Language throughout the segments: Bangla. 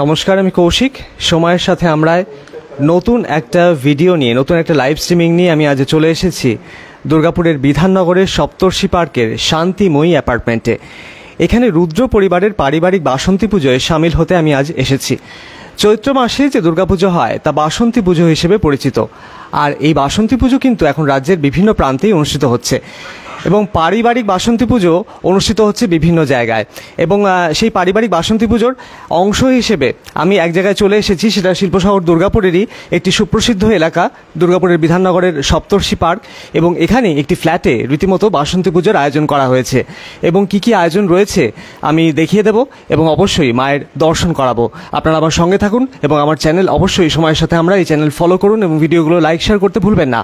নমস্কার, আমি কৌশিক। সময়ের সাথে আমরা নতুন একটা ভিডিও নিয়ে, নতুন একটা লাইভ স্ট্রিমিং নিয়ে আমি আজ চলে এসেছি দুর্গাপুরের বিধাননগরের সপ্তর্ষি পার্কের শান্তিময়ী অ্যাপার্টমেন্টে। এখানে রুদ্র পরিবারের পারিবারিক বাসন্তী পুজোয় সামিল হতে আমি আজ এসেছি। চৈত্র মাসে যে দুর্গাপুজো হয় তা বাসন্তী পুজো হিসেবে পরিচিত, আর এই বাসন্তী পুজো কিন্তু এখন রাজ্যের বিভিন্ন প্রান্তেই অনুষ্ঠিত হচ্ছে এবং পারিবারিক বাসন্তী পুজো অনুষ্ঠিত হচ্ছে বিভিন্ন জায়গায়। এবং সেই পারিবারিক বাসন্তী পুজোর অংশ হিসেবে আমি এক জায়গায় চলে এসেছি, সেটা শিল্পশহর দুর্গাপুরেরই একটি সুপ্রসিদ্ধ এলাকা, দুর্গাপুরের বিধাননগরের সপ্তর্ষি পার্ক। এবং এখানে একটি ফ্ল্যাটে রীতিমতো বাসন্তী পুজোর আয়োজন করা হয়েছে এবং কি কি আয়োজন রয়েছে আমি দেখিয়ে দেব এবং অবশ্যই মায়ের দর্শন করাবো। আপনারা আমার সঙ্গে থাকুন এবং আমার চ্যানেল অবশ্যই সময়ের সাথে আমরা এই চ্যানেল ফলো করুন এবং ভিডিওগুলো লাইক শেয়ার করতে ভুলবেন না।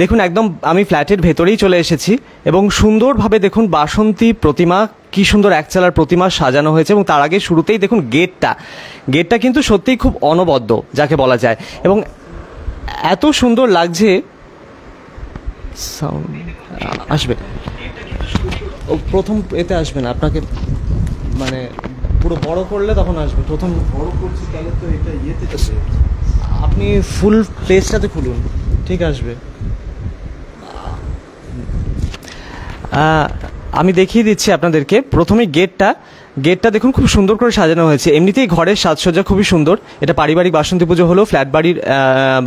দেখুন, একদম আমি ফ্ল্যাটের ভেতরেই চলে এসেছি এবং সুন্দরভাবে দেখুন বাসন্তী প্রতিমা, কি সুন্দর একচালার প্রতিমা সাজানো হয়েছে। এবং তার আগে শুরুতেই দেখুন গেটটা কিন্তু সত্যিই খুব অনবদ্য যাকে বলা যায় এবং এত সুন্দর লাগছে। আসবে ও প্রথম এতে আসবে না, আপনাকে মানে পুরো বড় করলে তখন আসবে। প্রথম বড় করছি তাহলে তো এটা ইয়েতে আপনি ফুল প্লেসটাতে খুলুন, ঠিক আসবে। আমি দেখিয়ে দিচ্ছি আপনাদেরকে। প্রথমে গেটটা দেখুন খুব সুন্দর করে সাজানো হয়েছে। এমনিতেই ঘরের সাজসজ্জা খুবই সুন্দর। এটা পারিবারিক বাসন্তী পুজো হলেও ফ্ল্যাট বাড়ির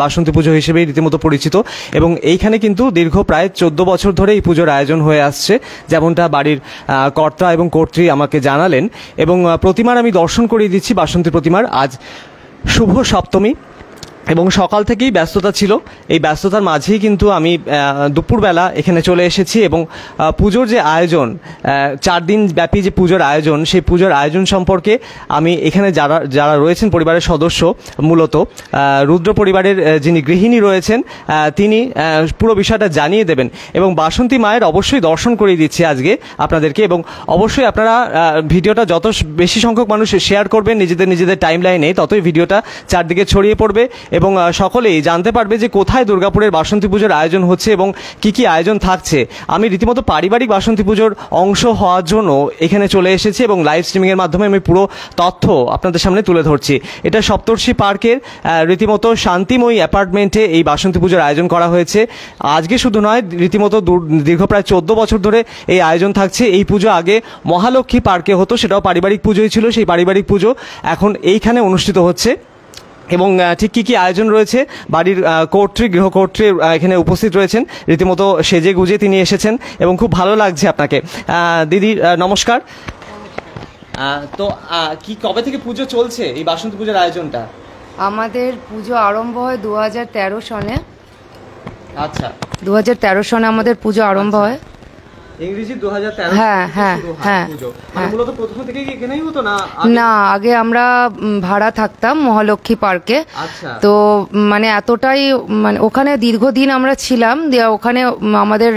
বাসন্তী পুজো হিসেবেই রীতিমতো পরিচিত। এবং এইখানে কিন্তু দীর্ঘ প্রায় 14 বছর ধরে এই পুজোর আয়োজন হয়ে আসছে, যেমনটা বাড়ির কর্তা এবং কর্ত্রী আমাকে জানালেন। এবং প্রতিমার আমি দর্শন করিয়ে দিচ্ছি, বাসন্তী প্রতিমার। আজ শুভ সপ্তমী এবং সকাল থেকেই ব্যস্ততা ছিল। এই ব্যস্ততার মাঝেই কিন্তু আমি দুপুরবেলা এখানে চলে এসেছি এবং পুজোর যে আয়োজন, 4 দিন ব্যাপী যে পুজোর আয়োজন, সেই পুজোর আয়োজন সম্পর্কে আমি এখানে যারা রয়েছেন পরিবারের সদস্য, মূলত রুদ্র পরিবারের যিনি গৃহিণী রয়েছেন তিনি পুরো বিষয়টা জানিয়ে দেবেন। এবং বাসন্তী মায়ের অবশ্যই দর্শন করিয়ে দিচ্ছি আজকে আপনাদেরকে। এবং অবশ্যই আপনারা ভিডিওটা যত বেশি সংখ্যক মানুষ শেয়ার করবেন নিজেদের টাইম লাইনে, ততই ভিডিওটা চারদিকে ছড়িয়ে পড়বে এবং সকলেই জানতে পারবে যে কোথায় দুর্গাপুরের বাসন্তী পুজোর আয়োজন হচ্ছে এবং কি কি আয়োজন থাকছে। আমি রীতিমতো পারিবারিক বাসন্তী পুজোর অংশ হওয়ার জন্য এখানে চলে এসেছি এবং লাইভ স্ট্রিমিংয়ের মাধ্যমে আমি পুরো তথ্য আপনাদের সামনে তুলে ধরছি। এটা সপ্তর্ষি পার্কের রীতিমতো শান্তিময়ী অ্যাপার্টমেন্টে এই বাসন্তী পুজোর আয়োজন করা হয়েছে। আজকে শুধু নয়, রীতিমতো দীর্ঘ প্রায় 14 বছর ধরে এই আয়োজন থাকছে। এই পুজো আগে মহালক্ষ্মী পার্কে হতো, সেটাও পারিবারিক পুজোই ছিল। সেই পারিবারিক পুজো এখন এইখানে অনুষ্ঠিত হচ্ছে। এবং ঠিক কী কী আয়োজন রয়েছে, বাড়ির গৃহকর্ত্রী এখানে উপস্থিত রয়েছেন, রীতিমতো সেজে গুজে তিনি এসেছেন এবং খুব ভালো লাগছে আপনাকে। দিদি নমস্কার। তো কবে থেকে পুজো চলছে এই বাসন্তী পুজোর আয়োজনটা? আমাদের পুজো আরম্ভ হয় 2013 সনে। আচ্ছা, 2013 সনে আমাদের পুজো আরম্ভ হয়। ইংরেজি 2013। হ্যাঁ হ্যাঁ হ্যাঁ। মূলত প্রথম থেকে কি এখানেই হতো না, আগে আমরা ভাড়া থাকতাম মহালক্ষ্মী পার্কে। তো মানে এতটাই মানে ওখানে দীর্ঘদিন আমরা ছিলাম। ওখানে আমাদের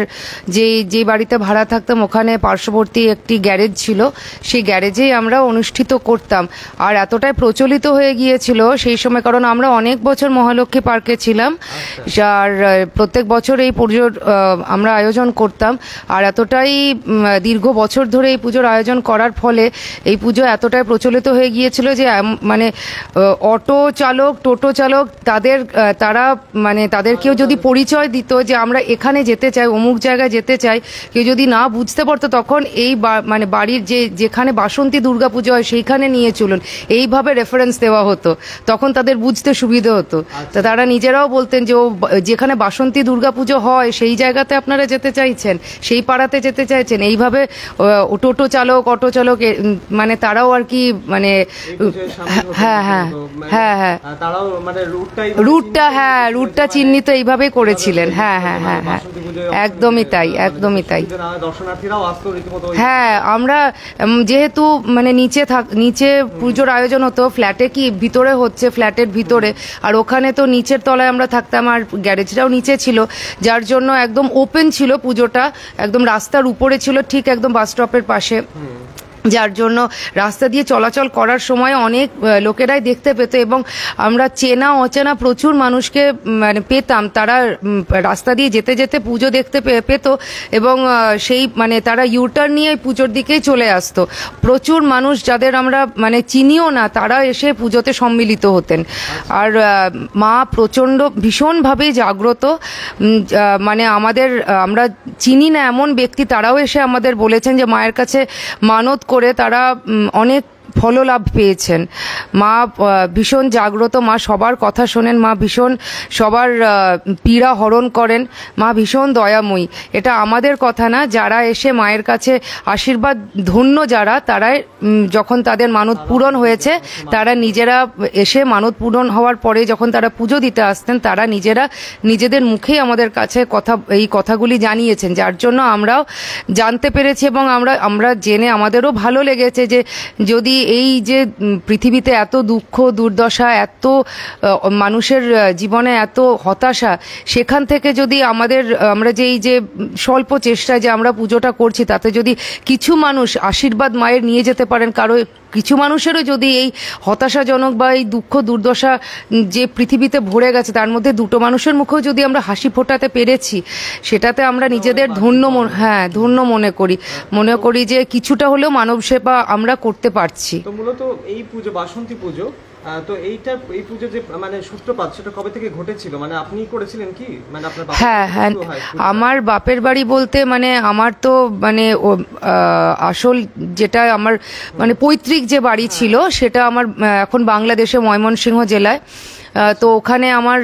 যে বাড়িতে ভাড়া থাকতাম ওখানে পার্শ্ববর্তী একটি গ্যারেজ ছিল, সেই গ্যারেজেই আমরা অনুষ্ঠিত করতাম। আর এতটাই প্রচলিত হয়ে গিয়েছিল সেই সময়, কারণ আমরা অনেক বছর মহালক্ষ্মী পার্কে ছিলাম আর প্রত্যেক বছর এই পুজোর আমরা আয়োজন করতাম। আর এতটাই দীর্ঘ বছর ধরে এই পুজোর আয়োজন করার ফলে এই পুজো এতটাই প্রচলিত হয়ে গিয়েছিল যে মানে অটো চালক, টোটো চালক তারা মানে তাদেরকেও যদি পরিচয় দিত যে আমরা এখানে যেতে চাই, অমুক জায়গায় যেতে চাই, কেউ যদি না বুঝতে পারতো তখন এই মানে বাড়ির যেখানে বাসন্তী দুর্গা পুজো হয় সেইখানে নিয়ে চলুন, এইভাবে রেফারেন্স দেওয়া হতো। তখন তাদের বুঝতে সুবিধা হতো। তা তারা নিজেরাও বলতেন যে যেখানে বাসন্তী দুর্গা পুজো হয় সেই জায়গাতে আপনারা যেতে চাইছেন, সেই পাড়াতে যেতে চাইছেন। এইভাবে টোটো চালক, অটো চালক মানে তারাও আর কি মানে হ্যাঁ হ্যাঁ হ্যাঁ হ্যাঁ রুটটা চিহ্নিত এইভাবে করেছিলেন। হ্যাঁ হ্যাঁ হ্যাঁ হ্যাঁ, একদমই তাই, একদমই তাই। হ্যাঁ, আমরা যেহেতু মানে নিচে পুজোর আয়োজন হতো, ফ্ল্যাটে কি ভিতরে হচ্ছে, ফ্ল্যাটের ভিতরে, আর ওখানে তো নিচের তলায় আমরা থাকতাম আর গ্যারেজটাও নিচে ছিল, যার জন্য একদম ওপেন ছিল পুজোটা, একদম রাস্তার উপরে ছিল, ঠিক একদম বাস স্টপের পাশে। যার জন্য রাস্তা দিয়ে চলাচল করার সময় অনেক লোকেরাই দেখতে পেত এবং আমরা চেনা অচেনা প্রচুর মানুষকে মানে পেতাম, তারা রাস্তা দিয়ে যেতে যেতে পুজো দেখতে পেত এবং সেই মানে তারা ইউটার্ন নিয়ে পুজোর দিকেই চলে আসতো। প্রচুর মানুষ যাদের আমরা মানে চিনিও না তারা এসে পুজোতে সম্মিলিত হতেন। আর মা প্রচণ্ড ভীষণভাবে জাগ্রত, মানে আমরা চিনি না এমন ব্যক্তি তারাও এসে আমাদের বলেছেন যে মায়ের কাছে মানত করে তারা অনেক ফললাভ পেয়েছেন। মা ভীষণ জাগ্রত, মা সবার কথা শোনেন, মা ভীষণ সবার পীড়া হরণ করেন, মা ভীষণ দয়াময়ী। এটা আমাদের কথা না, যারা এসে মায়ের কাছে আশীর্বাদ ধন্য যারা, তারাই যখন তাদের মানত পূরণ হয়েছে তারা নিজেরা এসে মানত পূরণ হওয়ার পরে যখন তারা পুজো দিতে আসতেন তারা নিজেরা নিজেদের মুখেই আমাদের কাছে এই কথাগুলি জানিয়েছেন, যার জন্য আমরাও জানতে পেরেছি এবং আমরা জেনে আমাদেরও ভালো লেগেছে যে যদি এই যে পৃথিবীতে এত দুঃখ দুর্দশা, এত মানুষের জীবনে এত হতাশা, সেখান থেকে যদি আমরা যে এই যে স্বল্প চেষ্টায় যে আমরা পুজোটা করছি তাতে যদি কিছু মানুষ আশীর্বাদ মায়ের নিয়ে যেতে পারেন, কিছু মানুষেরও যদি এই হতাশাজনক বা এই দুঃখ দুর্দশা যে পৃথিবীতে ভরে গেছে তার মধ্যে দুটো মানুষের মুখেও যদি আমরা হাসি ফোটাতে পেরেছি, সেটাতে আমরা নিজেদের ধন্য মনে করি যে কিছুটা হলেও মানব সেবা আমরা করতে পারছি। তো মূলত এই পুজো বাসন্তী পুজো, তো এই পুজো যে মানে সূত্রপাত সেটা কবে থেকে ঘটেছিল, মানে আপনি করেছিলেন কি, মানে আপনার হ্যাঁ আমার বাপের বাড়ি বলতে মানে আমার তো মানে আসল যেটা আমার মানে পৈতৃক যে বাড়ি ছিল সেটা আমার এখন বাংলাদেশে ময়মনসিংহ জেলায়। তো ওখানে আমার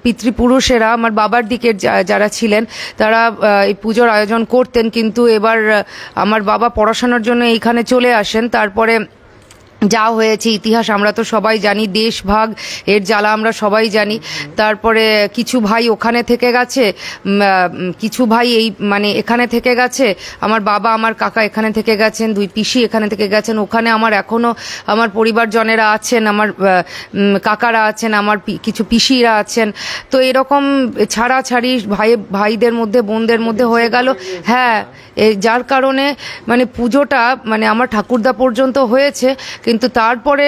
পিতৃপুরুষেরা আমার বাবার দিকের যারা ছিলেন তারা এই পুজোর আয়োজন করতেন, কিন্তু এবার আমার বাবা পড়াশোনার জন্য এইখানে চলে আসেন। তারপরে যা হয়েছে ইতিহাস আমরা তো সবাই জানি, দেশ ভাগ এর জ্বালা আমরা সবাই জানি। তারপরে কিছু ভাই ওখানে থেকে গেছে, কিছু ভাই এই মানে এখানে থেকে গেছে, আমার বাবা আমার কাকা এখানে থেকে গেছেন, দুই পিসি এখানে থেকে গেছেন। ওখানে আমার এখনো আমার পরিবারজনেরা আছেন, আমার কাকারা আছেন, আমার কিছু পিসিরা আছেন। তো এরকম ছাড়াছাড়ি ভাইদের মধ্যে বোনদের মধ্যে হয়ে গেল। হ্যাঁ, যার কারণে মানে পুজোটা মানে আমার ঠাকুরদা পর্যন্ত হয়েছে, কিন্তু তারপরে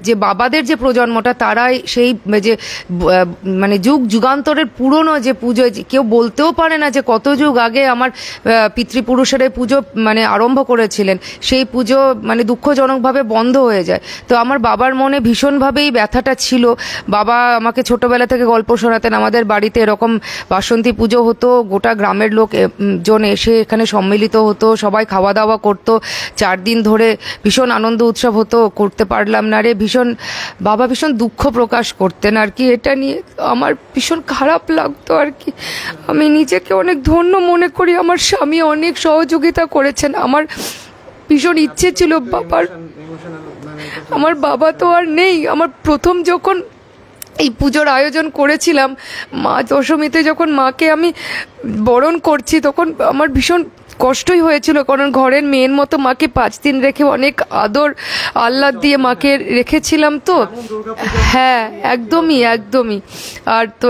যে বাবাদের যে প্রজন্মটা তারাই সেই যে মানে যুগান্তরের পুরনো যে পুজো, কেউ বলতেও পারে না যে কত যুগ আগে আমার পিতৃপুরুষের এই পুজো মানে আরম্ভ করেছিলেন, সেই পুজো মানে দুঃখজনকভাবে বন্ধ হয়ে যায়। তো আমার বাবার মনে ভীষণভাবেই ব্যথাটা ছিল। বাবা আমাকে ছোটবেলা থেকে গল্প শোনাতেন, আমাদের বাড়িতে এরকম বাসন্তী পুজো হতো, গোটা গ্রামের লোকজন এসে এখানে সম্মিলিত হতো, সবাই খাওয়া দাওয়া করতো, 4 দিন ধরে ভীষণ আনন্দ উৎসব হতো। করতে পারলাম না রে, বাবা ভীষণ দুঃখ প্রকাশ করতেন আর কি। এটা নিয়ে আমার ভীষণ খারাপ লাগতো আর কি। আমি নিজেকে অনেক ধন্য মনে করি, আমার স্বামী অনেক সহযোগিতা করেছেন। আমার ভীষণ ইচ্ছে ছিল আমার বাবা তো আর নেই। আমার প্রথম যখন এই পুজোর আয়োজন করেছিলাম, মা দশমীতে যখন মাকে আমি বরণ করছি, তখন আমার ভীষণ কষ্টই হয়েছিল, কারণ ঘরের মেয়ের মতো মাকে 5 দিন রেখে অনেক আদর আহ্লাদ দিয়ে মাকে রেখেছিলাম। তো হ্যাঁ, একদমই। আর তো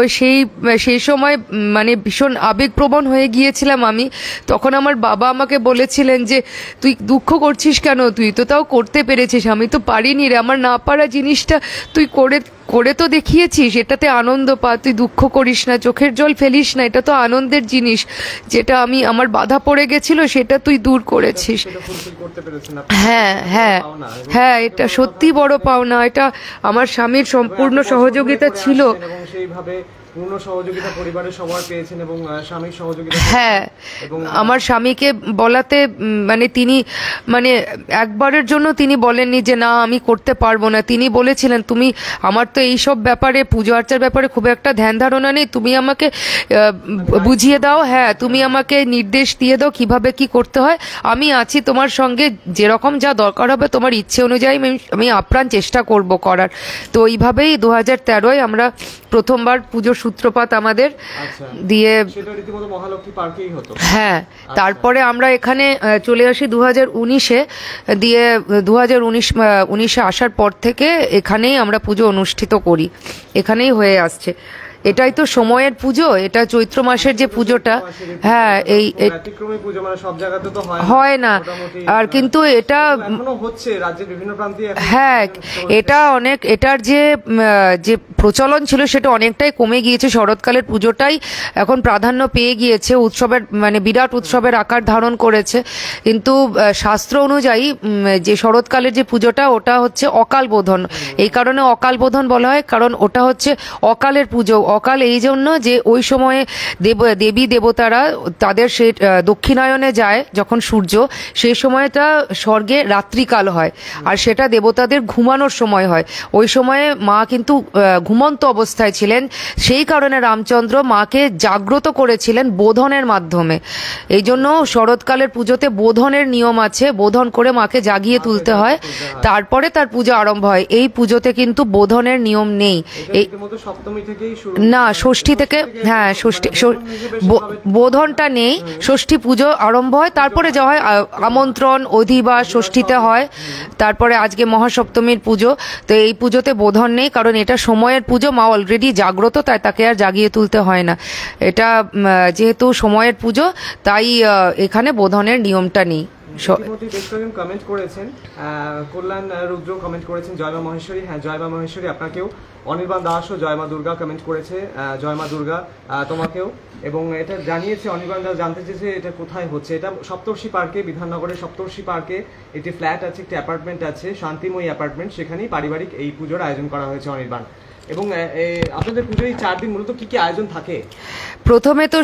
সেই সময় মানে ভীষণ আবেগপ্রবণ হয়ে গিয়েছিলাম আমি। তখন আমার বাবা আমাকে বলেছিলেন যে তুই দুঃখ করছিস কেন, তুই তো তাও করতে পেরেছিস, আমি তো পারিনি রে। আমার না পারা জিনিসটা তুই করে তো দেখিয়েছিস, এটাতে আনন্দ পা, তুই দুঃখ করিস না, চোখের জল ফেলিস না, এটা তো আনন্দের জিনিস। যেটা আমার বাধা পড়ে গেছিল সেটা তুই দূর করেছিস। হ্যাঁ, এটা সত্যি বড় পাওনা। এটা আমার স্বামীর সম্পূর্ণ সহযোগিতা ছিল। পূর্ণ সহযোগিতা পরিবারের সবার পেয়েছেন এবং স্বামীর সহযোগিতা। হ্যাঁ, আমার স্বামীকে বলাতে মানে তিনি মানে একবারের জন্য তিনি বলেননি যে না আমি করতে পারবো না। তিনি বলেছিলেন তুমি, আমার তো এইসব ব্যাপারে পুজো আর্চার ব্যাপারে খুব একটা ধ্যান ধারণা নেই, তুমি আমাকে বুঝিয়ে দাও, হ্যাঁ তুমি আমাকে নির্দেশ দিয়ে দাও কিভাবে কি করতে হয়, আমি আছি তোমার সঙ্গে, যেরকম যা দরকার হবে তোমার ইচ্ছে অনুযায়ী আমি আপ্রাণ চেষ্টা করব করার। তো এইভাবেই 2013-য় আমরা প্রথমবার পুজোর সূত্রপাত আমাদের দিয়ে। হ্যাঁ, তারপরে আমরা এখানে চলে আসি 2019-এ দিয়ে। 2019-এ আসার পর থেকে এখানেই আমরা পুজো অনুষ্ঠিত করি, এখানেই হয়ে আসছে। এটাই তো সময়ের পুজো, এটা চৈত্র মাসের যে পুজোটা। হ্যাঁ, এই ব্যতিক্রমী পুজো, মানে সব জায়গাতে তো হয় না, আর কিন্তু এটা এখনো হচ্ছে রাজ্যের বিভিন্ন প্রান্তে। হ্যাঁ, এটা অনেক, এটার যে যে প্রচলন ছিল সেটা অনেকটাই কমে গিয়েছে। শরৎকালের পুজোটাই এখন প্রাধান্য পেয়ে গিয়েছে, উৎসবের মানে বিরাট উৎসবের আকার ধারণ করেছে। কিন্তু শাস্ত্র অনুযায়ী যে শরৎকালের যে পুজোটা ওটা হচ্ছে অকাল বোধন। এই কারণে অকাল বোধন বলা হয়, কারণ ওটা হচ্ছে অকালের পুজো। অকাল এই জন্য যে ওই সময়ে দেবী দেবতারা তাদের সে দক্ষিণায়নে যায় যখন সূর্য, সেই সময়টা স্বর্গে রাত্রিকাল হয়, আর সেটা দেবতাদের ঘুমানোর সময় হয়। ওই সময়ে মা কিন্তু ঘুমন্ত অবস্থায় ছিলেন, সেই কারণে রামচন্দ্র মাকে জাগ্রত করেছিলেন বোধনের মাধ্যমে। এই জন্য শরৎকালের পুজোতে বোধনের নিয়ম আছে, বোধন করে মাকে জাগিয়ে তুলতে হয়, তারপরে তার পূজা আরম্ভ হয়। এই পুজোতে কিন্তু বোধনের নিয়ম নেই। না, ষষ্ঠী থেকে, হ্যাঁ ষষ্ঠী, বোধনটা নেই, ষষ্ঠী পুজো আরম্ভ হয়, তারপরে যা হয় আমন্ত্রণ অধিবাস ষষ্ঠীতে হয়, তারপরে আজকে মহাসপ্তমীর পুজো। তো এই পুজোতে বোধন নেই, কারণ এটা সময়ের পুজো, মা অলরেডি জাগ্রত, তাই তাকে আর জাগিয়ে তুলতে হয় না। এটা যেহেতু সময়ের পুজো, তাই এখানে বোধনের নিয়মটা নেই। কমেন্ট করেছেন, কল্যাণ রুদ্র কমেন্ট করেছেন জয় মা মহেশ্বরী। হ্যাঁ, জয় মা মহেশ্বরী আপনাকেও। অনির্বাণ দাসও জয় মা দুর্গা কমেন্ট করেছে, জয় মা দুর্গা তোমাকেও। এবং এটা জানিয়েছে অনির্বাণ দাস, জানতে চেয়েছে এটা কোথায় হচ্ছে। এটা সপ্তর্ষি পার্কে, বিধাননগরের সপ্তর্ষি পার্কে একটি ফ্ল্যাট আছে, একটি অ্যাপার্টমেন্ট আছে, শান্তিময়ী অ্যাপার্টমেন্ট, সেখানেই পারিবারিক এই পুজোর আয়োজন করা হয়েছে অনির্বাণ। এবং আপনাদের পুজোর এই 4 দিন মূলত কি কি আয়োজন থাকে? প্রথমে তো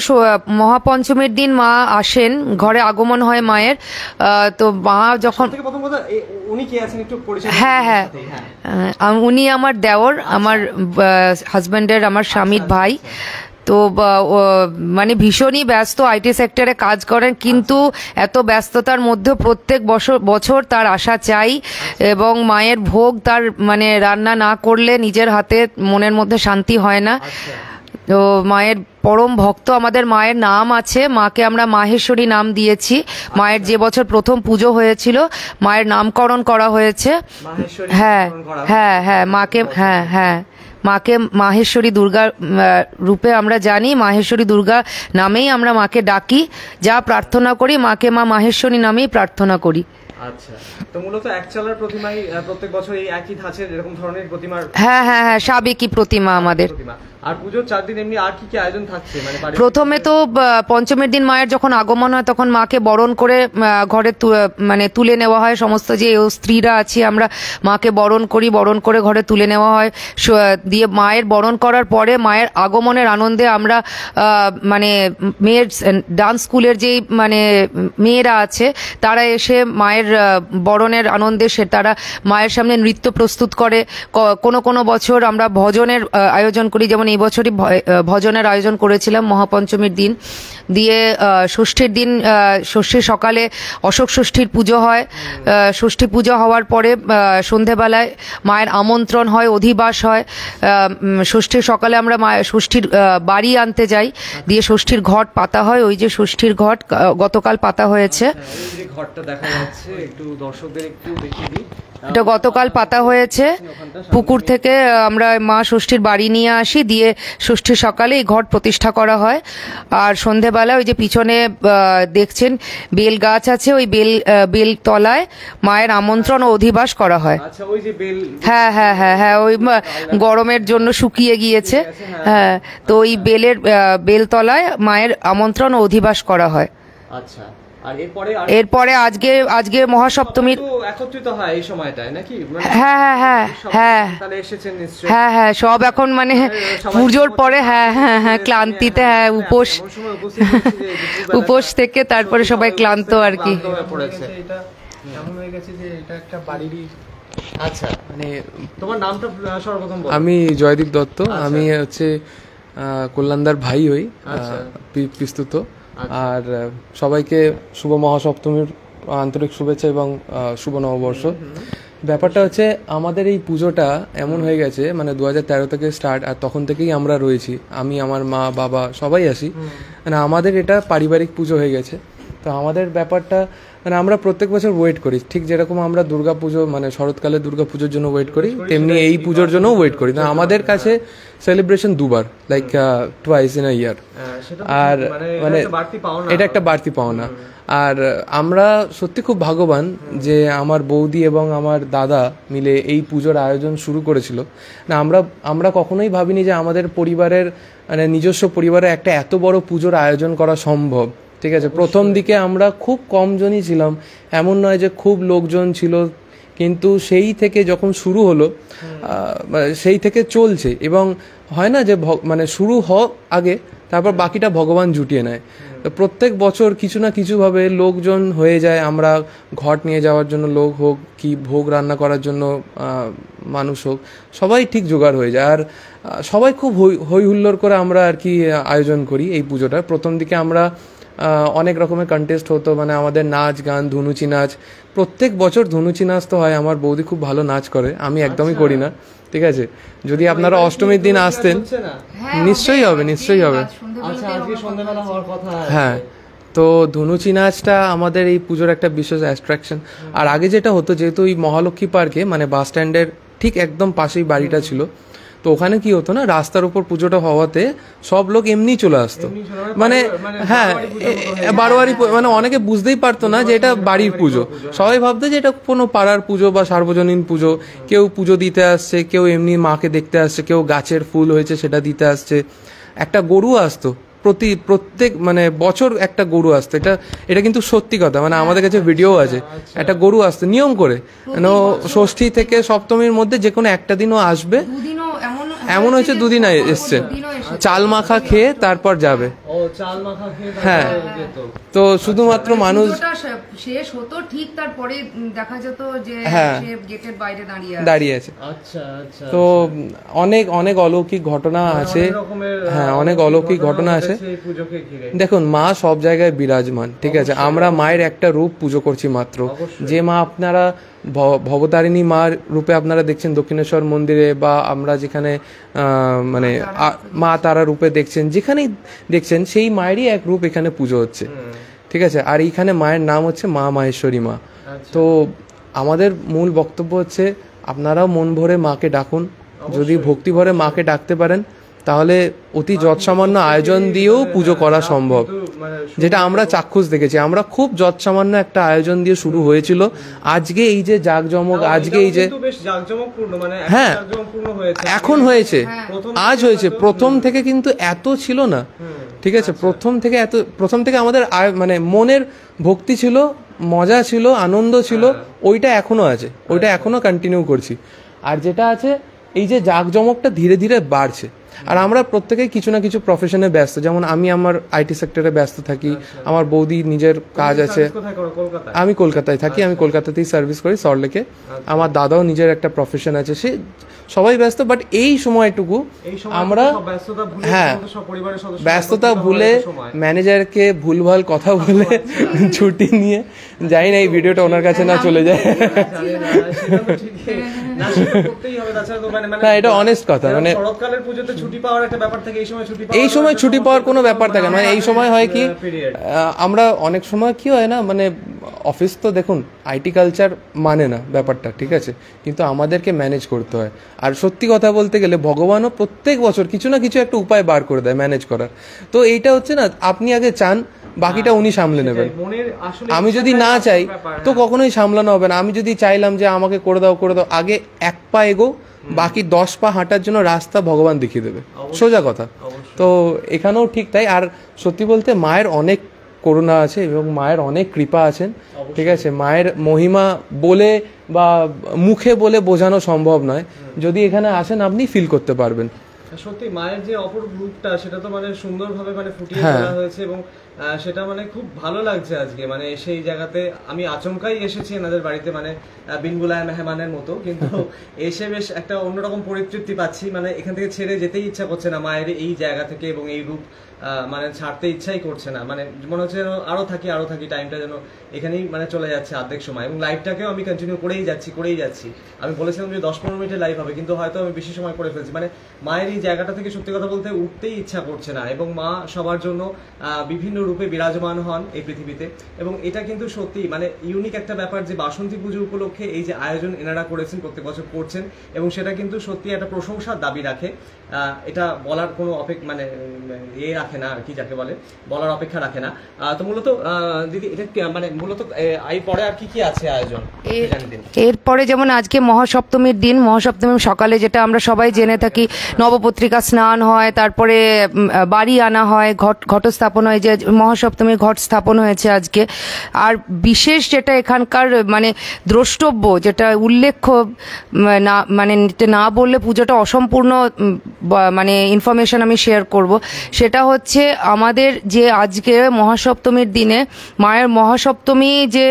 মহাপঞ্চমীর দিন মা আসেন, ঘরে আগমন হয় মায়ের। তো মা যখন, প্রথম কথা উনি কি আছেন একটু পরিচয়? হ্যাঁ হ্যাঁ, উনি আমার দেওর, আমার হাজবেন্ডের, আমার স্বামীর ভাই। তো মানে ভীষণই ব্যস্ত, আইটি সেক্টরে কাজ করেন, কিন্তু এত ব্যস্ততার মধ্যে প্রত্যেক বছর তার আসা চাই। এবং মায়ের ভোগ তার মানে রান্না না করলে নিজের হাতে মনের মধ্যে শান্তি হয় না। তো মায়ের পরম ভক্ত, আমাদের মায়ের নাম আছে, মাকে আমরা মাহেশ্বরী নাম দিয়েছি। মায়ের যে বছর প্রথম পুজো হয়েছিল মায়ের নামকরণ করা হয়েছে। হ্যাঁ হ্যাঁ হ্যাঁ, মাকে, হ্যাঁ হ্যাঁ, মাকে মাহেশ্বরী দুর্গা রূপে আমরা জানি, মাহেশ্বরী দুর্গা নামেই আমরা মাকে ডাকি। যা প্রার্থনা করি মাকে মা মাহেশ্বরী নামেই প্রার্থনা করি। আচ্ছা, তো মূলত একচালার প্রতিমাই প্রত্যেক বছর এই একই ধাঁচের এরকম ধরনের প্রতিমা? হ্যাঁ হ্যাঁ হ্যাঁ, সাবেকি প্রতিমা আমাদের। আর পুজোর 4 দিন এমনি আর কি কি আয়োজন থাকছে? মানে প্রথমে তো পঞ্চমীর দিন মায়ের যখন আগমন হয় তখন মাকে বরণ করে ঘরে মানে তুলে নেওয়া হয়। সমস্ত যে স্ত্রীরা আছি আমরা মাকে বরণ করি, বরণ করে ঘরে তুলে নেওয়া হয়। দিয়ে মায়ের বরণ করার পরে মায়ের আগমনের আনন্দে আমরা মানে মেয়ের ডান্স স্কুলের যেই মানে মেয়েরা আছে তারা এসে মায়ের বরণের আনন্দে তারা মায়ের সামনে নৃত্য প্রস্তুত করে। কোনো বছর আমরা ভজনের আয়োজন করি, যেমন এই বছরই ভজনের আয়োজন করেছিলাম মহাপঞ্চমীর দিন। দিয়ে ষষ্ঠীর দিন, ষষ্ঠীর সকালে অশোক ষষ্ঠীর পুজো হয়। ষষ্ঠী পুজো হওয়ার পরে সন্ধেবেলায় মায়ের আমন্ত্রণ হয়, অধিবাস হয়। ষষ্ঠীর সকালে আমরা ষষ্ঠীর বাড়ি আনতে যাই, দিয়ে ষষ্ঠীর ঘট পাতা হয়। ওই যে ষষ্ঠীর ঘট গতকাল পাতা হয়েছে, ঘরটা দেখা যাচ্ছে, একটু দর্শকদের একটু দেখিয়ে দিই। এটা গতকাল পাতা হয়েছে। পুকুর থেকে আমরা মা ষষ্ঠীর বাড়ি নিয়ে আসি, দিয়ে ষষ্ঠীর সকালে এই ঘট প্রতিষ্ঠা করা হয়। আর সন্ধেবেলা ওই যে পিছনে দেখছেন বেল গাছ আছে, ওই বেল তলায় মায়ের আমন্ত্রণ ও অধিবাস করা হয়। হ্যাঁ হ্যাঁ হ্যাঁ হ্যাঁ, ওই গরমের জন্য শুকিয়ে গিয়েছে। হ্যাঁ, তো ওই বেল তলায় মায়ের আমন্ত্রণ ও অধিবাস করা হয়। আচ্ছা, এরপরে আজকে মহাসপ্তমীর একত্রিত হয় এই সময়টায় নাকি? হ্যাঁ হ্যাঁ হ্যাঁ হ্যাঁ হ্যাঁ হ্যাঁ, সব এখন মানে পুজোর পরে, হ্যাঁ হ্যাঁ হ্যাঁ, ক্লান্তিতে, হ্যাঁ উপোস থেকে তারপরে সবাই ক্লান্ত আর কি। আচ্ছা, মানে তোমার নামটা সর্বপ্রথম বলো। আমি জয়দীপ দত্ত। আমি হচ্ছে কল্যাণদার ভাই হই, পিস্তুত। আর সবাইকে শুভ মহাসপ্তমীর আন্তরিক শুভেচ্ছা এবং শুভ নববর্ষ। ব্যাপারটা হচ্ছে আমাদের এই পুজোটা এমন হয়ে গেছে, মানে 2013 থেকে স্টার্ট, আর তখন থেকেই আমরা রয়েছি। আমি, আমার মা, বাবা সবাই আসি, মানে আমাদের এটা পারিবারিক পুজো হয়ে গেছে। তো আমাদের ব্যাপারটা মানে আমরা প্রত্যেক বছর ওয়েট করি, ঠিক যেরকম আমরা দুর্গাপুজো মানে শরৎকালে দুর্গাপুজোর জন্য ওয়েট করি, তেমনি এই পুজোর জন্যও ওয়েট করি। না আমাদের কাছে সেলিব্রেশন দুবার, লাইক টুয়াইস ইন আ ইয়ার। আর মানে এটা একটা বাড়তি পাওনা। আর আমরা সত্যি খুব ভাগ্যবান যে আমার বৌদি এবং আমার দাদা মিলে এই পুজোর আয়োজন শুরু করেছিল। না আমরা কখনোই ভাবিনি যে আমাদের পরিবারের মানে নিজস্ব পরিবারে একটা এত বড় পুজোর আয়োজন করা সম্ভব। ঠিক আছে, প্রথম দিকে আমরা খুব কমজনই ছিলাম, এমন নয় যে খুব লোকজন ছিল, কিন্তু সেই থেকে যখন শুরু হলো সেই থেকে চলছে। এবং হয় না যে মানে শুরু হোক আগে, তারপর বাকিটা ভগবান জুটিয়ে নেয়। তো প্রত্যেক বছর কিছু না কিছুভাবে লোকজন হয়ে যায়। আমরা ঘট নিয়ে যাওয়ার জন্য লোক হোক, কি ভোগ রান্না করার জন্য মানুষ হোক, সবাই ঠিক জোগাড় হয়ে যায়। আর সবাই খুব হই হুল্লোড় করে আমরা আর কি আয়োজন করি এই পুজোটা। প্রথম দিকে আমরা অনেক রকমের কন্টেস্ট হতো, মানে আমাদের নাচ গান, ধুনুচি নাচ। প্রত্যেক বছর ধুনুচি নাচ তো হয়। আমার বৌদি খুব ভালো নাচ করে, আমি একদমই করি না। ঠিক আছে, যদি আপনারা অষ্টমীর দিন আসতেন নিশ্চয়ই হবে, নিশ্চয়ই হবে। হ্যাঁ, তো ধুনুচি নাচটা আমাদের এই পুজোর একটা বিশেষ অ্যাট্রাকশন। আর আগে যেটা হতো, যেহেতু এই মহালক্ষ্মী পার্কে মানে বাস স্ট্যান্ডের ঠিক একদম পাশেই বাড়িটা ছিল, তো ওখানে কি হতো না, রাস্তার উপর পুজোটা হওয়াতে সব লোক এমনি চলে আসতো। মানে হ্যাঁ, বারোয়ারি, মানে অনেকে বুঝতেই পারতো না যে এটা বাড়ির পুজো। সবাই ভাবতো যে এটা কোনো পাড়ার পুজো বা সার্বজনীন পুজো। কেউ পুজো দিতে আসছে, কেউ এমনি মাকে দেখতে আসছে, কেউ গাছের ফুল হয়েছে সেটা দিতে আসছে। একটা গরু আসতো প্রত্যেক মানে বছর, একটা গরু আসতো। এটা কিন্তু সত্যি কথা, মানে আমাদের কাছে ভিডিও আছে। একটা গরু আসতো নিয়ম করে, ষষ্ঠী থেকে সপ্তমীর মধ্যে যে কোনো একটা দিনও আসবে। এমন হয়েছে দুদিন এসছে, চাল মাখা খেয়ে তারপর যাবে। হ্যাঁ, তো শুধুমাত্র মানুষ শেষ হতো, ঠিক তারপরে দেখা যেত যে গেটের বাইরে দাঁড়িয়ে আছে। তো অনেক অনেক অলৌকিক ঘটনা আছে। হ্যাঁ, অনেক অলৌকিক ঘটনা আছে। দেখুন, মা সব জায়গায় বিরাজমান। ঠিক আছে, আমরা মায়ের একটা রূপ পুজো করছি মাত্র। যে মা আপনারা ভবতারিণী মার রূপে আপনারা দেখছেন দক্ষিণেশ্বর মন্দিরে, বা আমরা যেখানে মানে মা তারা রূপে দেখছেন, যেখানেই দেখছেন সেই মায়েরই এক রূপ এখানে পুজো হচ্ছে। ঠিক আছে, আর এইখানে মায়ের নাম হচ্ছে মা মাহেশ্বরী মা। তো আমাদের মূল বক্তব্য হচ্ছে আপনারাও মন ভরে মাকে ডাকুন। যদি ভক্তি ভরে মাকে ডাকতে পারেন, তাহলে অতি যৎসামান্য আয়োজন দিয়েও পুজো করা সম্ভব, যেটা আমরা চাক্ষুষ দেখেছি। আমরা খুব যৎসামান্য একটা আয়োজন দিয়ে শুরু হয়েছিল। আজকে এই যে জাঁকজমক, আজকে এই যে হ্যাঁ এখন হয়েছে, আজ হয়েছে, প্রথম থেকে কিন্তু এত ছিল না। ঠিক আছে, প্রথম থেকে আমাদের মানে মনের ভক্তি ছিল, মজা ছিল, আনন্দ ছিল, ওইটা এখনো আছে, ওইটা এখনো কন্টিনিউ করছি। আর যেটা আছে, এই যে জাঁকজমকটা ধীরে ধীরে বাড়ছে। আর আমরা প্রত্যেকেই কিছু না কিছু প্রফেশনে ব্যস্ত। যেমন আমি আমার আইটি সেক্টরে ব্যস্ত থাকি, আমার বৌদি নিজের কাজ আছে। আমি কলকাতায় থাকি, আমি কলকাতাতেই সার্ভিস করি, সল্টলেকে। আমার দাদাও নিজের একটা প্রফেশন আছে, সে সবাই ব্যস্ত। বাট এই সময়টুকু আমরা হ্যাঁ ব্যস্ততা ভুলে, ম্যানেজারকে ভুলভাল কথা বলে ছুটি নিয়ে যাই না, এই ভিডিওটা ওনার কাছে না চলে যায়। না, এটা অনেস্ট কথা। মানে এই সময় ছুটি পাওয়ার কোনো ব্যাপার থাকে না। মানে এই সময় হয় কি, আমরা অনেক সময় কি হয় না, মানে অফিস তো দেখুন আইটি কালচার মানে না ব্যাপারটা, ঠিক আছে, কিন্তু আমাদেরকে ম্যানেজ করতে হয়। আর সত্যি কথা বলতে গেলে ভগবানও প্রত্যেক বছর কিছু না কিছু একটা উপায় বার করে দেয় ম্যানেজ করার। তো এইটা হচ্ছে না, আপনি আগে চান, বাকিটা উনি সামলে নেবেন। আমি যদি না চাই তো কখনোই সামলানো হবে না। আমি যদি চাইলাম যে আমাকে করে দাও, আগে এক পা এগো, বাকি 10 পা হাঁটার জন্য রাস্তা ভগবান দেখিয়ে দেবে, সোজা কথা। তো এখানেও ঠিক তাই। আর সত্যি বলতে মায়ের অনেক করুণা আছে এবং মায়ের অনেক কৃপা আছেন। ঠিক আছে, মায়ের মহিমা বলে বা মুখে বলে বোঝানো সম্ভব নয়। যদি এখানে আসেন আপনি ফিল করতে পারবেন। সত্যি মায়ের যে অপর রূপটা, সেটা তো মানে সুন্দরভাবে মানে ফুটিয়ে তোলা হয়েছে, এবং সেটা মানে খুব ভালো লাগছে আজকে। মানে সেই জায়গাতে আমি আচমকাই এসেছি এনাদের বাড়িতে, মানে বিনবুলায় মেহমানের মতো, কিন্তু এসে বেশ একটা অন্যরকম পরিতৃপ্তি পাচ্ছি। মানে এখান থেকে ছেড়ে যেতেই ইচ্ছা করছে না মায়ের এই জায়গা থেকে এবং এই রূপ মানে ছাড়তে ইচ্ছাই করছে না, মানে মনে হচ্ছে যেন আরো থাকি টাইমটা যেন এখানেই মানে চলে যাচ্ছে অর্ধেক সময়। এবং লাইভটাকেও আমি কন্টিনিউ করেই যাচ্ছি। আমি বলেছিলাম যে 10-15 মিনিটের লাইভ হবে, কিন্তু হয়তো আমি বেশি সময় করে ফেলছি। মানে মায়ের এই জায়গাটা থেকে সত্যি কথা বলতে উঠতেই ইচ্ছা করছে না, এবং মা সবার জন্য বিভিন্ন রূপে বিরাজমান হন এই পৃথিবীতে। এবং এটা কিন্তু সত্যি মানে ইউনিক একটা ব্যাপার যে বাসন্তী পুজো উপলক্ষে এই যে আয়োজন এনারা করেছেন, প্রত্যেক বছর করছেন, এবং সেটা কিন্তু সত্যি একটা প্রশংসার দাবি রাখে। এটা বলার কোনো মানে রাখে না আর কি, যাকে বলে বলার অপেক্ষা রাখে না। তো মূলত দিদি এটা মানে মূলত পরে আর কি আছে আয়োজন? এরপরে যেমন আজকে মহাসপ্তমীর দিন, মহাসপ্তমীর সকালে যেটা আমরা সবাই জেনে থাকি, নবপত্রিকা স্নান হয়, তারপরে বাড়ি আনা হয়, ঘট স্থাপন হয়, যে মহাসপ্তমীর ঘট স্থাপন হয়েছে আজকে। আর বিশেষ যেটা এখানকার মানে দ্রষ্টব্য, যেটা উল্লেখ্য মানে না বললে পুজোটা অসম্পূর্ণ মানে ইনফরমেশন আমি শেয়ার করব, সেটা হচ্ছে আমাদের যে আজকে মহাসপ্তমীর দিনে মায়ের মহাসপ্তমী যে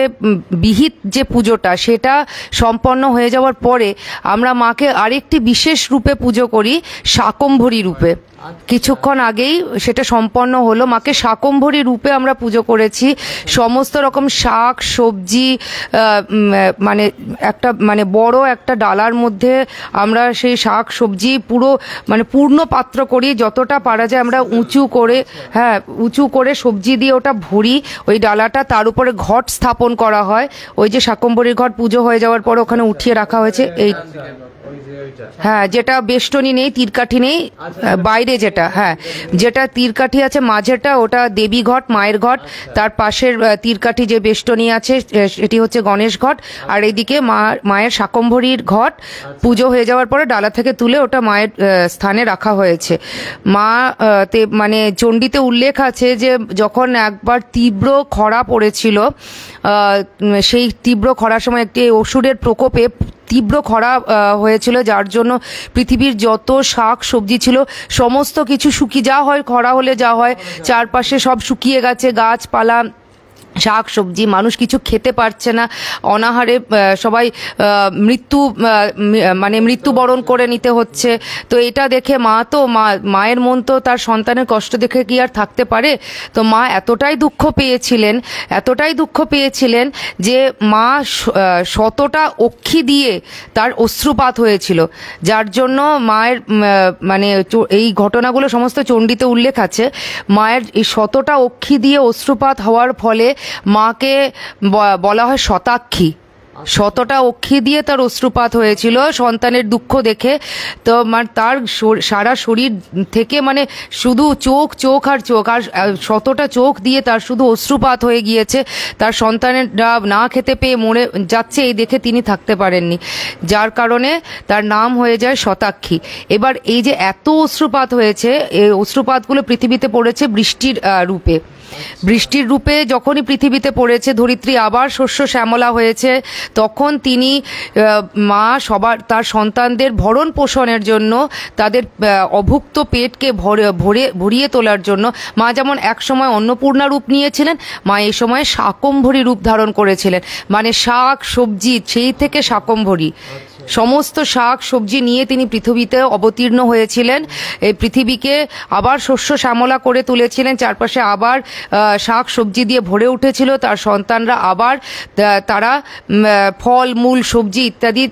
বিহিত যে পুজোটা, সেটা সম্পন্ন হয়ে যাওয়ার পরে আমরা মাকে আরেকটি বিশেষ রূপে পুজো করি, শাকম্ভরী রূপে। কিছুক্ষণ আগেই সেটা সম্পন্ন হলো। মাকে শাকম্ভরী রূপে আমরা পুজো করেছি। সমস্ত রকম শাক সবজি মানে একটা মানে বড় একটা ডালার মধ্যে আমরা সেই শাক সবজি পুরো মানে পূর্ণ পাত্র করি, যতটা পারা যায় আমরা উঁচু করে সবজি দিয়ে ওটা ভরি ওই ডালাটা। তার উপরে ঘট স্থাপন করা হয়, ওই যে শাকম্ভরীর ঘট পুজো হয়ে যাওয়ার পরে ওখানে উঠিয়ে রাখা হয়েছে। এই হ্যাঁ, যেটা বেষ্টনী নেই, তীরকাঠি নেই, বাইরে যেটা তীরকাঠি আছে মাঝেটা ওটা দেবী ঘট, মায়ের ঘট। তার পাশের তীরকাঠি যে বেষ্টনী আছে সেটি হচ্ছে গণেশ ঘট। আর এইদিকে মায়ের শাকম্ভরীর ঘট পুজো হয়ে যাওয়ার পরে ডালা থেকে তুলে ওটা মায়ের স্থানে রাখা হয়েছে। মানে চণ্ডীতে উল্লেখ আছে যে যখন একবার তীব্র খরা পড়েছিল, সেই তীব্র খরার সময় একটি অসুরের প্রকোপে তীব্র খরা হয়েছিল, যার জন্য পৃথিবীর যত শাক সবজি ছিল সমস্ত কিছু যা হয় খরা হলে যা হয়, চারপাশে সব শুকিয়ে গেছে, গাছপালা শাক সবজি, মানুষ কিছু খেতে পারছে না, অনাহারে সবাই মৃত্যুবরণ করে নিতে হচ্ছে। তো এটা দেখে মায়ের মন তো তার সন্তানের কষ্ট দেখে কি আর থাকতে পারে? তো মা এতটাই দুঃখ পেয়েছিলেন যে মা শতটা অক্ষি দিয়ে তার অশ্রুপাত হয়েছিল, যার জন্য মায়ের মানে এই ঘটনাগুলো সমস্ত চণ্ডীতে উল্লেখ আছে। মায়ের এই শতটা অক্ষি দিয়ে অশ্রুপাত হওয়ার ফলে মাকে বলা হয় শতাক্ষী। শতটা অক্ষি দিয়ে তার অশ্রুপাত হয়েছিল সন্তানের দুঃখ দেখে। তো তার সারা শরীর থেকে মানে শুধু চোখ আর শতটা চোখ দিয়ে তার শুধু অশ্রুপাত হয়ে গিয়েছে। তার সন্তানেরা না খেতে পেয়ে মরে যাচ্ছে এই দেখে তিনি থাকতে পারেননি, যার কারণে তার নাম হয়ে যায় শতাক্ষী। এবার এই যে এত অশ্রুপাত হয়েছে, এই অশ্রুপাতগুলো পৃথিবীতে পড়েছে বৃষ্টির রূপে যখনই পৃথিবীতে পড়েছে, ধরিত্রী আবার শস্য শ্যামলা হয়েছে, তখন তিনি তার সন্তানদের ভরণ পোষণের জন্য, তাদের অভুক্ত পেটকে ভরিয়ে তোলার জন্য মা যেমন এক সময় অন্নপূর্ণা রূপ নিয়েছিলেন, মা এই সময় শাকম্ভরী রূপ ধারণ করেছিলেন। মানে শাক সবজি, সেই থেকে শাকম্ভরী সমস্ত শাক সবজি নিয়ে তিনি পৃথিবীতে অবতীর্ণ হয়েছিলেন। এই পৃথিবীকে আবার শস্য শ্যামলা করে তুলেছিলেন, চারপাশে আবার শাক সবজি দিয়ে ভরে উঠেছিল। তার সন্তানরা আবার তারা ফল মূল সবজি ইত্যাদি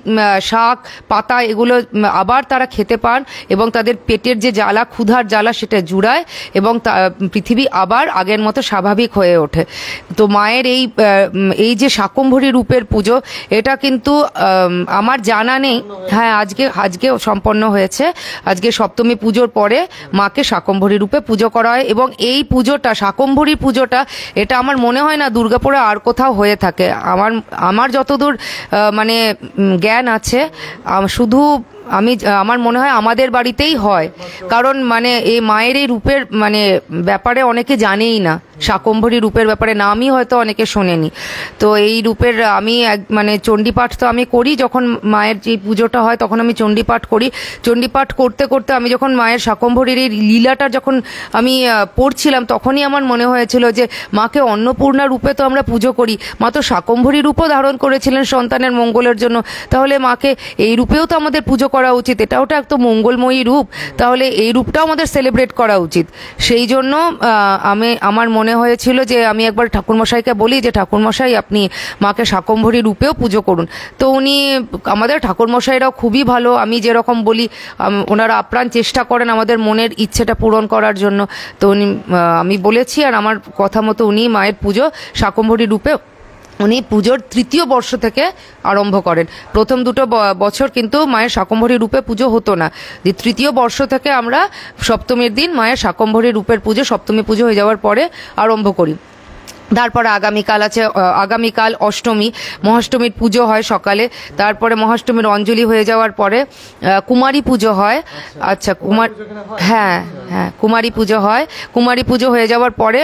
শাক পাতা এগুলো আবার তারা খেতে পান, এবং তাদের পেটের যে জ্বালা, ক্ষুধার জ্বালা, সেটা জুড়ায়, এবং পৃথিবী আবার আগের মতো স্বাভাবিক হয়ে ওঠে। তো মায়ের এই যে শাকম্ভরী রূপের পুজো, এটা কিন্তু আমার জানা নেই। হ্যাঁ, আজকে সম্পন্ন হয়েছে। আজকে সপ্তমী পুজোর পরে মাকে শাকম্ভরী রূপে পুজো করা হয়, এবং এই পুজোটা, শাকম্ভরী পুজোটা, এটা আমার মনে হয় না দুর্গাপুরে আর কোথাও হয়ে থাকে। আমার যতদূর মানে জ্ঞান আছে, শুধু আমার মনে হয় আমাদের বাড়িতেই হয়। কারণ মানে এই মায়ের এই রূপের মানে ব্যাপারে অনেকে জানেই না, শাকম্ভরী রূপের ব্যাপারে নামই হয়তো অনেকে শোনেনি। তো এই রূপের আমি মানে চণ্ডীপাঠ তো আমি করি, যখন মায়ের যে পুজোটা হয় তখন আমি চণ্ডীপাঠ করি। চণ্ডীপাঠ করতে করতে আমি যখন মায়ের শাকম্ভরীর এই লীলাটা যখন আমি পড়ছিলাম, তখনই আমার মনে হয়েছিল যে মাকে অন্নপূর্ণা রূপে তো আমরা পুজো করি, মা তো শাকম্ভরী রূপও ধারণ করেছিলেন সন্তানের মঙ্গলের জন্য, তাহলে মাকে এই রূপেও তো আমাদের পুজো করা করা উচিত, এটাও তো একটা মঙ্গলময়ী রূপ, তাহলে এই রূপটাও আমাদের সেলিব্রেট করা উচিত। সেই জন্য আমার মনে হয়েছিল যে আমি একবার ঠাকুরমশাইকে বলি যে ঠাকুরমশাই আপনি মাকে শাকম্ভরী রূপেও পুজো করুন। তো উনি, আমাদের ঠাকুরমশাইরাও খুবই ভালো, আমি যেরকম বলি ওনারা আপ্রাণ চেষ্টা করেন আমাদের মনের ইচ্ছেটা পূরণ করার জন্য। তো উনি, আমি বলেছি আর আমার কথা মতো উনি মায়ের পুজো শাকম্ভরী রূপে উনি পুজোর 3য় বর্ষ থেকে আরম্ভ করেন। প্রথম 2 বছর কিন্তু মায়ের শাকম্ভরী রূপে পুজো হতো না, যে 3য় বর্ষ থেকে আমরা সপ্তমীর দিন মায়ের শাকম্ভরী রূপের পুজো, সপ্তমী পুজো হয়ে যাওয়ার পরে আরম্ভ করি। তারপরে আগামীকাল আছে, আগামীকাল অষ্টমী, মহাষ্টমীর পুজো হয় সকালে। তারপরে মহাষ্টমীর অঞ্জলি হয়ে যাওয়ার পরে কুমারী পুজো হয়। আচ্ছা, হ্যাঁ হ্যাঁ, কুমারী পুজো হয়। কুমারী পুজো হয়ে যাওয়ার পরে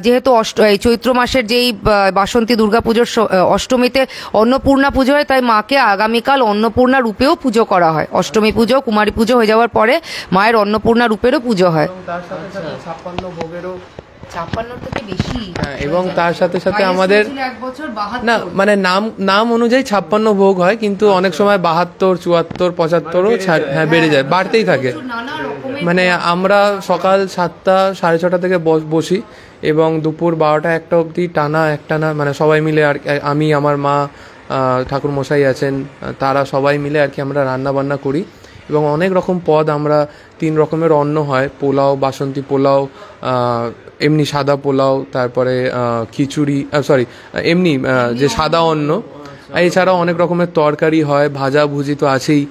যেহেতু এই চৈত্র মাসের যেই বাসন্তী দুর্গা পুজোর অষ্টমীতে অন্নপূর্ণা পুজো হয়, তাই মাকে আগামীকাল অন্নপূর্ণা রূপেও পুজো করা হয়। অষ্টমী পুজো, কুমারী পুজো হয়ে যাওয়ার পরে মায়ের অন্নপূর্ণা রূপেরও পুজো হয়। তার সাথে সাথে 56 ভোগেরও 56 থেকে বেশি, এবং তার সাথে সাথে আমাদের না মানে নাম অনুযায়ী 56 ভোগ হয়, কিন্তু অনেক সময় 72, 74, 75ও হ্যাঁ বেড়ে যায়, বাড়তেই থাকে। মানে আমরা সকাল 7টা, 6:30 থেকে বসি এবং দুপুর 12টা, 1টা অবধি একটানা মানে সবাই মিলে, আর আমি, আমার মা, ঠাকুর মশাই আছেন, তারা সবাই মিলে আর কি আমরা রান্না বান্না করি। এবং অনেক রকম পদ, আমরা 3 রকমের অন্ন হয়, পোলাও, বাসন্তী পোলাও, এমনি সাদা পোলাও, তারপরে খিচুড়ি, এমনি যে সাদা অন্ন, এছাড়াও অনেক রকমের তরকারি হয়, ভাজা ভুজি তো আছেই,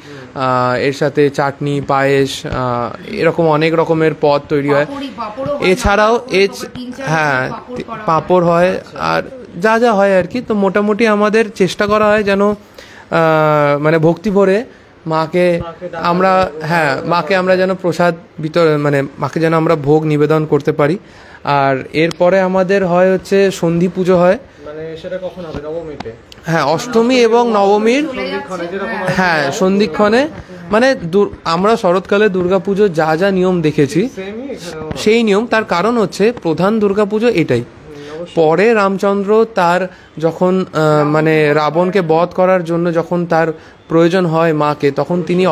এর সাথে চাটনি, পায়েস, এরকম অনেক রকমের পদ তৈরি হয়। এছাড়াও হ্যাঁ পাঁপড় হয়, আর যা যা হয় আর কি। তো মোটামুটি আমাদের চেষ্টা করা হয় যেন মানে ভক্তি ভরে মাকে আমরা যেন প্রসাদ মানে মাকে যেন আমরা ভোগ নিবেদন করতে পারি। আর এরপরে আমাদের হয় হচ্ছে সন্ধি পুজো হয়, মানে সেটা কখন হবে? নবমীতে? হ্যাঁ, অষ্টমী এবং নবমীর, হ্যাঁ সন্ধিক্ষণে। মানে আমরা শরৎকালে দুর্গাপুজো যা যা নিয়ম দেখেছি সেই নিয়ম, তার কারণ হচ্ছে প্রধান দুর্গাপুজো এটাই। পরে রামচন্দ্র তার যখন মানে রাবণকে বধ করার জন্য যখন তার প্রয়োজন হয় মাকে, তখন তিনি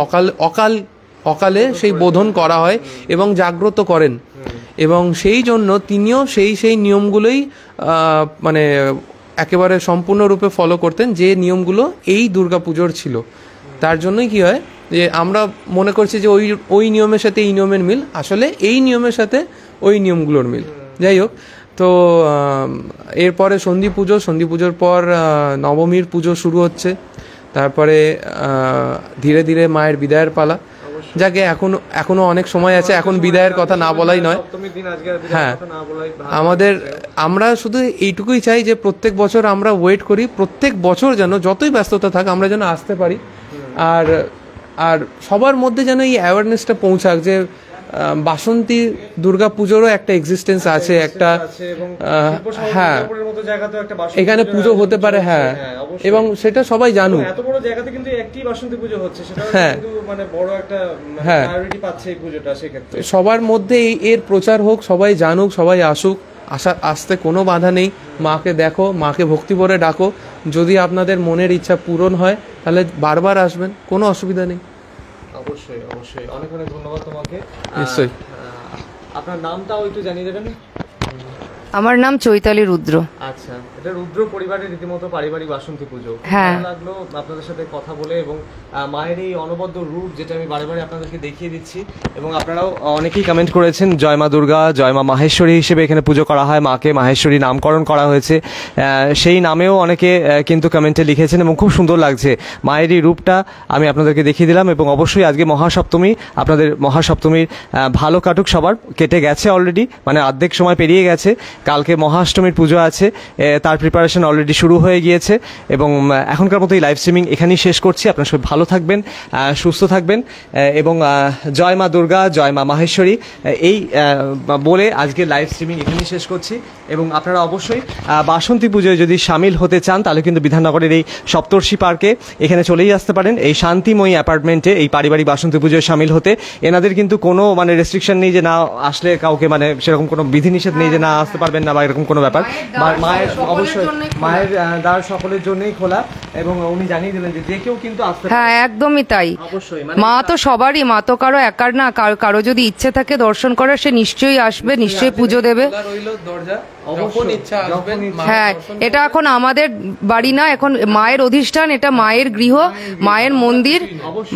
অকালে সেই বোধন করা হয় এবং জাগ্রত করেন, এবং সেই জন্য তিনিও সেই নিয়মগুলোই মানে একেবারে সম্পূর্ণরূপে ফলো করতেন, যে নিয়মগুলো এই দুর্গাপুজোর ছিল। তার জন্যই কি হয় যে আমরা মনে করছি যে ওই নিয়মের সাথে এই নিয়মের মিল, আসলে এই নিয়মের সাথে ওই নিয়মগুলোর মিল। যাই হোক, তো এরপরে সন্ধি পুজোর পর নবমীর পুজো শুরু হচ্ছে। তারপরে ধীরে ধীরে মায়ের বিদায়ের পালা, যাকে এখনো অনেক সময় আছে, এখন বিদায়ের কথা না বলাই নয়। হ্যাঁ, আমরা শুধু এইটুকুই চাই যে প্রত্যেক বছর আমরা ওয়েট করি, প্রত্যেক বছর যেন যতই ব্যস্ততা থাক আমরা যেন আসতে পারি, আর সবার মধ্যে যেন এই অ্যাওয়ারনেসটা পৌঁছাক যে বাসন্তী দুর্গা পুজোরও একটা এক্সিস্টেন্স আছে, একটা হ্যাঁ এখানে পুজো হতে পারে, হ্যাঁ, এবং সেটা সবাই জানুক। এত বড় জায়গাতে কিন্তু একটি বাসন্তী পুজো হচ্ছে, সেটা কিন্তু মানে বড় একটা প্রায়োরিটি পাচ্ছে এই পুজোটা। সেক্ষেত্রে সবার মধ্যে এর প্রচার হোক, সবাই জানুক, সবাই আসুক, আসতে কোনো বাধা নেই। মাকে দেখো, মাকে ভক্তি ভরে ডাকো, যদি আপনাদের মনের ইচ্ছা পূরণ হয় তাহলে বারবার আসবেন, কোনো অসুবিধা নেই। অবশ্যই অনেক ধন্যবাদ তোমাকে। নিশ্চয়ই। আপনার নামটাও একটু জানিয়ে দেবেন? আমার নাম চৈতালি রুদ্র। আচ্ছা, এটা রুদ্র পরিবারের রীতিমতো পারিবারিক বাসন্তী পুজো। হ্যাঁ, ভালো লাগলো আপনাদের সাথে কথা বলে, এবং মায়ের এই অনবদ্য রূপ যেটা আমি বারে বারে আপনাদেরকে দেখিয়ে দিচ্ছি, এবং আপনারাও অনেকেই কমেন্ট করেছেন জয় মা দুর্গা, জয় মা মাহেশ্বরী হিসেবে এখানে পুজো করা হয়, মাকে মাহেশ্বরী নামকরণ করা হয়েছে, সেই নামেও অনেকে কিন্তু কমেন্টে লিখেছেন, এবং খুব সুন্দর লাগছে মায়ের এই রূপটা আমি আপনাদেরকে দেখিয়ে দিলাম। এবং অবশ্যই আজকে মহাসপ্তমী, আপনাদের মহাসপ্তমীর ভালো কাটুক, সবার কেটে গেছে অলরেডি, মানে অর্ধেক সময় পেরিয়ে গেছে। কালকে মহাষ্টমীর পুজো আছে, তার প্রিপারেশন অলরেডি শুরু হয়ে গিয়েছে, এবং এখনকার মতো এই লাইভ স্ট্রিমিং এখানেই শেষ করছি। আপনারা সবাই ভালো থাকবেন, সুস্থ থাকবেন, এবং জয় মা দুর্গা, জয় মা মাহেশ্বরী এই বলে আজকে লাইভ স্ট্রিমিং এখানেই শেষ করছি। এবং আপনারা অবশ্যই বাসন্তী পুজোয় যদি সামিল হতে চান তাহলে কিন্তু বিধাননগরের এই সপ্তর্ষি পার্কে এখানে চলেই আসতে পারেন, এই শান্তিময়ী অ্যাপার্টমেন্টে এই পারিবারিক বাসন্তী পুজোয় সামিল হতে। এনাদের কিন্তু কোনো মানে রেস্ট্রিকশন নেই যে না আসলে কাউকে মানে সেরকম কোনো বিধিনিষেধ নেই যে না আসতে পারবেন না বা এরকম কোনো ব্যাপার। মায়ের অবশ্যই জন্যই খোলা। মায়ের দ্বার সকলের জন্যই খোলা, এবং উনি জানিয়ে দিলেন যে যে কেউ কিন্তু আসতে হ্যাঁ একদমই তাই। অবশ্যই মা তো সবারই, মা তো কারো একার না, কারো যদি ইচ্ছে থাকে দর্শন করার সে নিশ্চয়ই আসবে, নিশ্চয়ই পুজো দেবে। খোলা রইলো দরজা, অবশ্যই, যখন ইচ্ছা আসবেন, যখন মায়ের হ্যাঁ, দর্শন এটা এখন আমাদের বাড়ি না, এখন মায়ের অধিষ্ঠান, এটা মায়ের গৃহ, মায়ের মন্দির,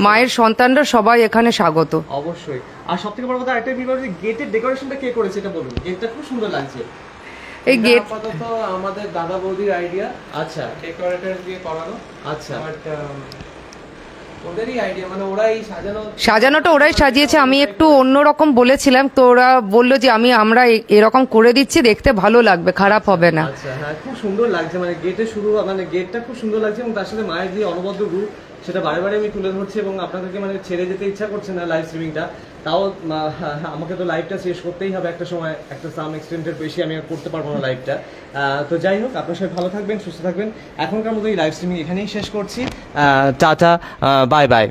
মায়ের সন্তানরা সবাই এখানে স্বাগত। অবশ্যই। আর সবথেকে বড় কথা আরেকটা ব্যাপার, যে গেটের ডেকোরেশনটা কে করেছে এটা বলুন। গেটটা খুব সুন্দর লাগছে। এই গেট আপাতত আমাদের দাদা বৌদির আইডিয়া, আচ্ছা ডেকোরেটর দিয়ে করানো, আচ্ছা। বাট ওদেরই আইডিয়া, মানে ওরাই সাজানোটা ওরাই সাজিয়েছে। আমি একটু অন্যরকম বলেছিলাম, তো ওরা বললো যে আমরা এরকম করে দিচ্ছি, দেখতে ভালো লাগবে, খারাপ হবে না। আচ্ছা, হ্যাঁ খুব সুন্দর লাগছে, মানে গেটে শুরু, মানে গেটটা খুব সুন্দর লাগছে, এবং তার সাথে মায়ের যে অনবদ্য রূপ সেটা বারে বারে আমি তুলে ধরছি, এবং আপনাদেরকে মানে ছেড়ে যেতে ইচ্ছা করছে না লাইভ স্ট্রিমিংটা। তাও আমাকে তো লাইভটা শেষ করতেই হবে একটা সময়, একটা সাম এক্সটেন্টের বেশি আমি আর করতে পারবো না লাইভটা। তো যাই হোক, আপনার সবাই ভালো থাকবেন, সুস্থ থাকবেন। এখনকার মতো এই লাইভ স্ট্রিমিং এখানেই শেষ করছি। Tata, bye bye.